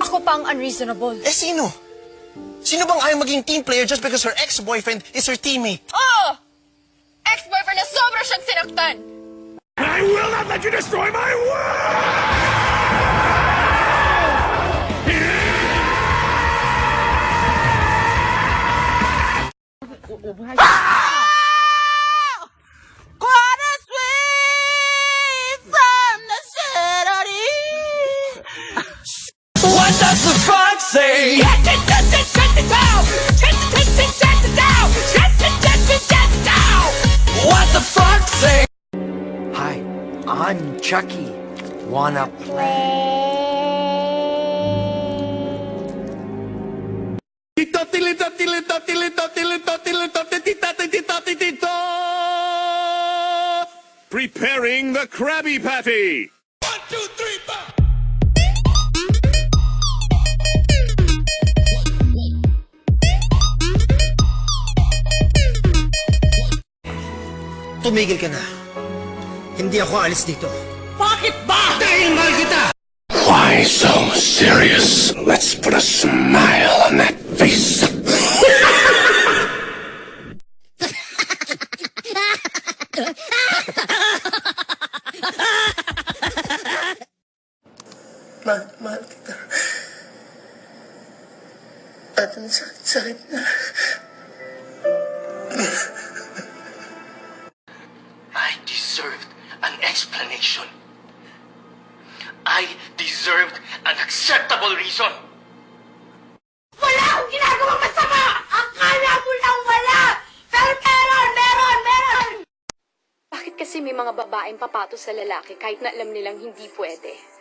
Ako pa ang unreasonable. Eh, sino? Sino bang ayaw maging team player just because her ex-boyfriend is her teammate? Oh! Ex-boyfriend na sobra siyang sinaktan! I will not let you destroy my world! What does the frog say? What the frog say? Hi, I'm Chucky. Wanna play? Preparing the Krabby Patty. 1, 2, 3, 4. Tumigil ka na. Hindi ako alis dito. Bakit ba? Dahil mahal kita! Why so serious? Let's put a smile on that face. Mahal kita. At ang sakit-sakit na. I deserved an explanation. I deserved an acceptable reason. Wala akong ginagawang masama! Akala mo lang wala! Pero meron! Bakit kasi may mga babaeng papato sa lalaki kahit na alam nilang hindi pwede?